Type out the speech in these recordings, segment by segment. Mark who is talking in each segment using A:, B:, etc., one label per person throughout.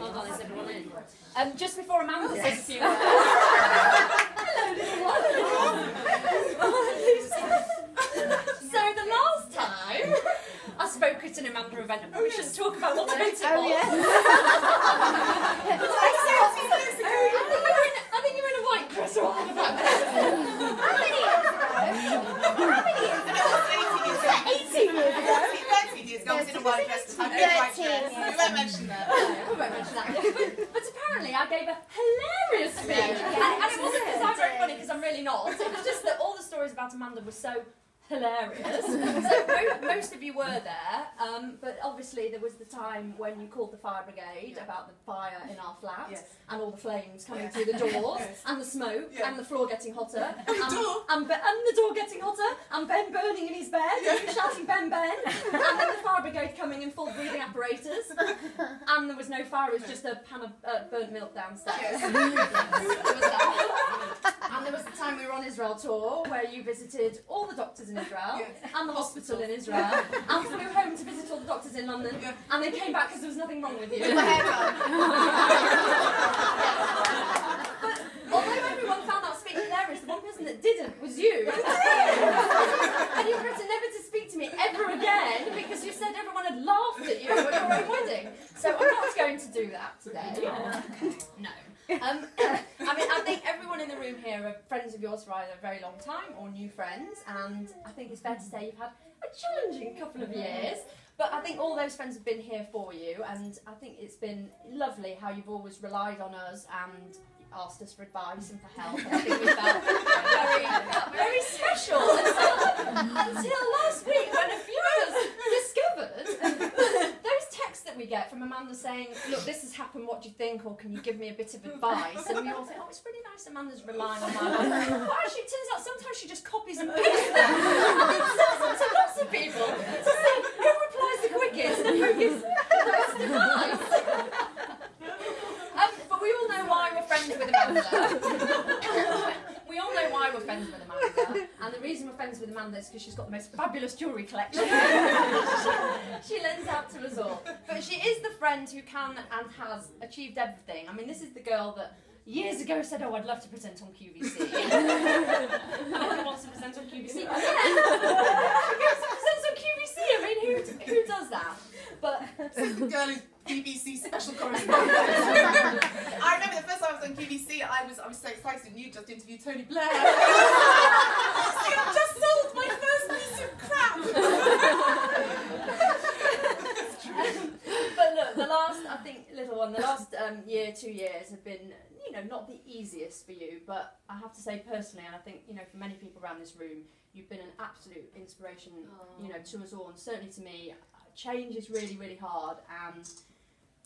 A: Hold on, is everyone in? Just before Amanda says a few words. So the last time I spoke at an Amanda event, I probably shouldn't talk about what event it was. I think you were in a white dress or all of that. How many years ago? 18 years ago.
B: 13 years ago, I was in a white dress. We won't mention that.
A: We won't mention that. But apparently I gave a hilarious speech. And it wasn't because I'm very funny, because I'm really not. It was just that all the stories about Amanda were so hilarious. So most of you were there, but obviously there was the time when you called the fire brigade about the fire in our flat and all the flames coming through the doors and the smoke and the floor getting hotter and the door getting hotter and Ben burning in his bed and you shouting Ben Ben and then the fire brigade coming in full breathing apparatus and there was no fire, it was just a pan of burnt milk downstairs. There was that. And there was the time we were on Israel tour where you visited all the doctors in Israel and the hospital in Israel and flew home to visit all the doctors in London and they came back because there was nothing wrong with you.
B: With my hair done.
A: But although everyone found that speech hilarious, the one person that didn't was you. And you threatened never to speak to me ever again because you said everyone had laughed at you at your own wedding. So I'm not going to do that today. No. I mean, I think everyone in the room here are friends of yours for either a very long time or new friends, and I think it's fair to say you've had a challenging couple of years, but I think all those friends have been here for you, and I think it's been lovely how you've always relied on us and asked us for advice and for help. I think we felt very special until last week when a few of us discovered those texts that we get from Amanda saying, look, this has happened, what do you think, or can you give me a bit of advice? And we all think, oh, it's really nice Amanda's relying on my advice. But actually it turns out sometimes she just copies and pastes them and sends them to lots of people to see who replies the quickest and who gives the best advice. But we all know why we're friends with Amanda. We all know why we're friends with Amanda, and the reason we're friends with Amanda is because she's got the most fabulous jewellery collection. She lends out to us all. But she is the friend who can and has achieved everything. I mean, this is the girl that years ago said, oh, I'd love to present on QVC. Who wants to present on QVC? Yeah. Who presents on QVC? I mean, who does that? But
B: this is the girl who's BBC special correspondent. I remember the first time I was on QVC, I was so excited, and you just interviewed Tony Blair. I've just sold my first piece of crap.
A: But look, the last, I think, little one, the last year, 2 years have been, you know, not the easiest for you, but I have to say personally, and I think, you know, for many people around this room, you've been an absolute inspiration, you know, to us all, and certainly to me. Change is really, really hard, and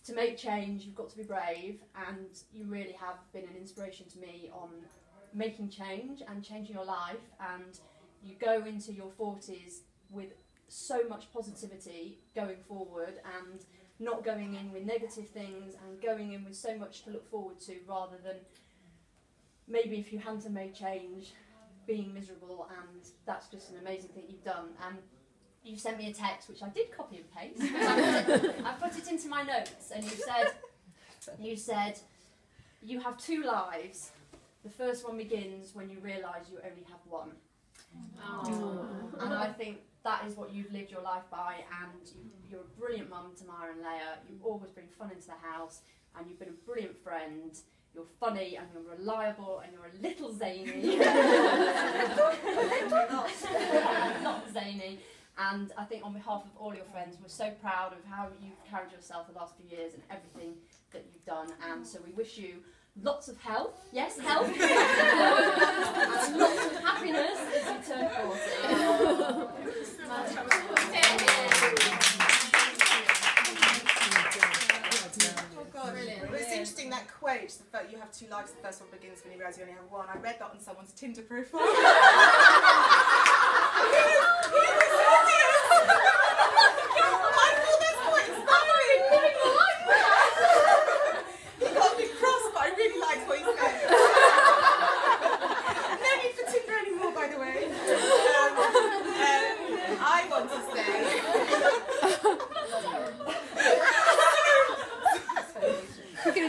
A: to make change, you've got to be brave, and you really have been an inspiration to me on making change and changing your life, and you go into your 40s with so much positivity going forward, and not going in with negative things, and going in with so much to look forward to, rather than maybe if you hadn't made change, being miserable, and that's just an amazing thing you've done. And you sent me a text, which I did copy and paste. I put it into my notes, and you said, you have two lives. The first one begins when you realise you only have one. Oh. And I think that is what you've lived your life by, and you're a brilliant mum to Maya and Leia. You've always bring fun into the house, and you've been a brilliant friend. You're funny, and you're reliable, and you're a little zany. Not zany. And I think on behalf of all your friends, we're so proud of how you've carried yourself the last few years and everything that you've done. And so we wish you lots of health. Yes, health. And lots of happiness as you turn 40.
B: Oh God, brilliant. Well, it's interesting, that quote, the fact you have two lives, the first one begins when you realise you only have one. I read that on someone's Tinder profile.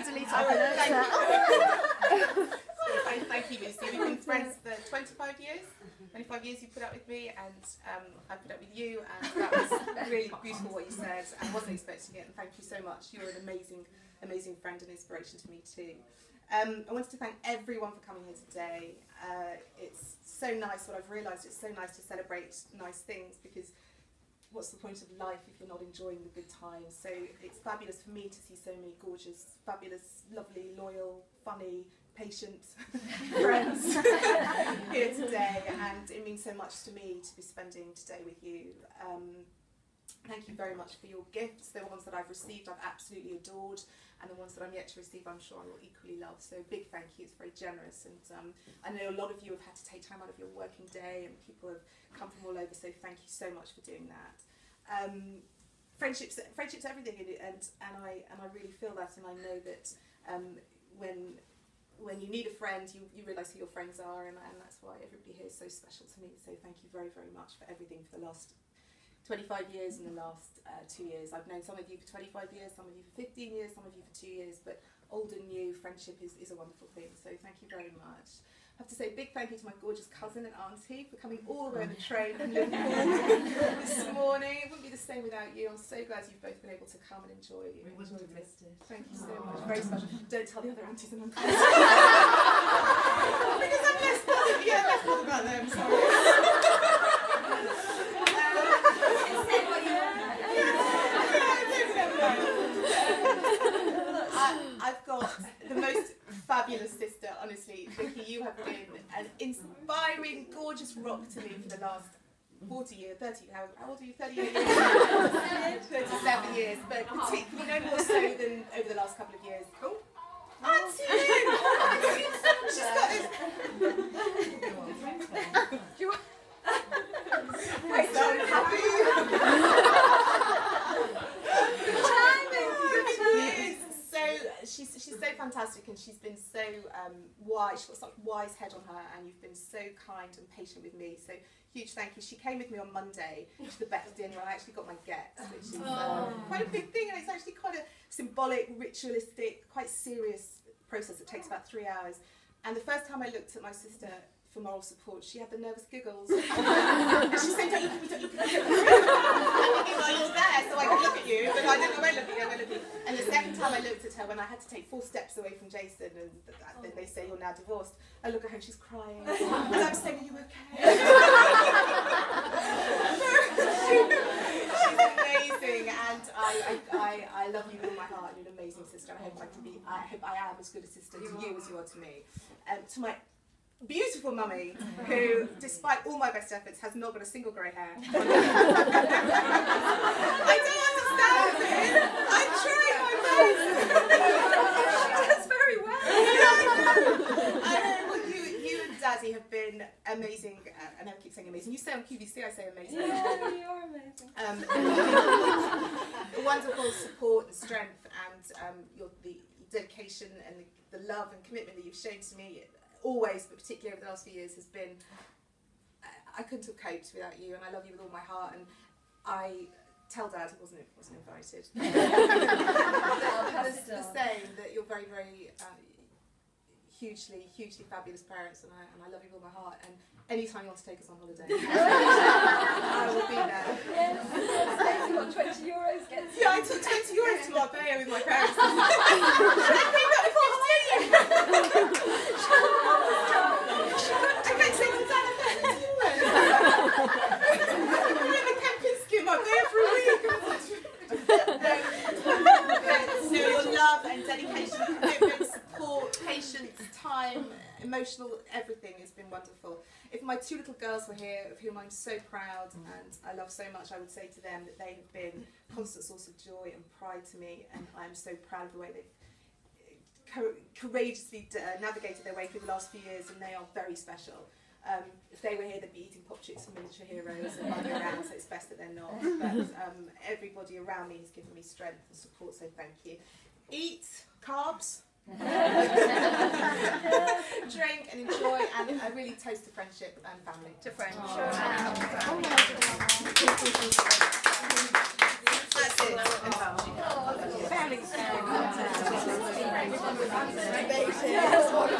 C: delete it.
B: Thank you, Lucy. We've been friends for 25 years. 25 years you put up with me, and I put up with you, and that was really beautiful what you said. I wasn't expecting it, and thank you so much. You're an amazing, amazing friend and inspiration to me too. I wanted to thank everyone for coming here today. It's so nice, what I've realised, it's so nice to celebrate nice things, because what's the point of life if you're not enjoying the good times? So it's fabulous for me to see so many gorgeous, fabulous, lovely, loyal, funny, patient friends here today, and it means so much to me to be spending today with you. Thank you very much for your gifts. The ones that I've received I've absolutely adored, and the ones that I'm yet to receive I'm sure I will equally love. So big thank you, it's very generous, and I know a lot of you have had to take time out of your working day, and people have come from all over, so thank you so much for doing that. Friendship's everything, and I really feel that, and I know that when you need a friend, you realise who your friends are, and that's why everybody here is so special to me. So thank you very, very much for everything for the last 25 years and the last 2 years. I've known some of you for 25 years, some of you for 15 years, some of you for 2 years, but old and new, friendship is a wonderful thing. So thank you very much. I have to say a big thank you to my gorgeous cousin and auntie for coming all the way on the train from Liverpool this morning. It wouldn't be the same without you. I'm so glad you've both been able to come and enjoy it.
A: We wouldn't have missed it.
B: Thank you so much. Very special. Don't tell the other aunties and uncles. Because I'm less bothered. Yeah, less bothered about them. Sorry. I've got the most fabulous sister, honestly. Vicky, you have been an inspiring, gorgeous rock to me for the last 40 years, 30, how old are you, 38 years? 37 years, but particularly no more so than over the last couple of years. Oh, Auntie Lynn! She's got this... I'm so happy! She's so fantastic, and she's been so wise. She's got such a wise head on her, and you've been so kind and patient with me. So huge thank you. She came with me on Monday to the best dinner. I actually got my get, which is quite a big thing, and it's actually quite a symbolic, ritualistic, quite serious process that takes about 3 hours. And the first time I looked at my sister for moral support, she had the nervous giggles. And she said, "Don't look at me, don't look at me." I'm thinking, well, you're there, so I can look at you, but I don't know where looking, I won't look at you. And the second time I looked at her, when I had to take 4 steps away from Jason, and then they say you're now divorced, I look at her and she's crying. And I'm saying, "Are you okay?" She's amazing, and I love you with all my heart. You're an amazing sister. I hope I am as good a sister to you as you are to me. To my beautiful mummy, who, despite all my best efforts, has not got a single grey hair. I don't understand it. I try my best. She does very well. I know. Well, you and Daddy have been amazing, and I keep saying amazing. You say on QVC, I say amazing.
A: Yeah, you are amazing.
B: Wonderful support and strength, and the dedication and the love and commitment that you've shown to me. Always, but particularly over the last few years, has been, I couldn't have coped without you, and I love you with all my heart, and I tell Dad he wasn't invited. Just the same, that you're very, very hugely fabulous parents, and I love you with all my heart, and anytime you want to take us on holiday, I will be there.
A: Yes, you got €20 gets.
B: Yeah, I took €20 to Marbella with my parents. Should I bring that before holiday? Okay, so to Dad, I'm going to Kempinski in Marbella for a week. So your love and dedication, commitment, support, patience, time, emotional, everything has been wonderful. If my 2 little girls were here, of whom I'm so proud and I love so much, I would say to them that they have been a constant source of joy and pride to me, and I'm so proud of the way they've courageously navigated their way through the last few years, and they are very special. If they were here, they'd be eating pop chicks from Miniature Heroes and running around, so it's best that they're not. But everybody around me has given me strength and support, so thank you. Eat carbs. Drink and enjoy, and I really toast to friendship and family.
A: To friendship.
B: That's it.
A: Family. one with Anthony.
C: Yes, one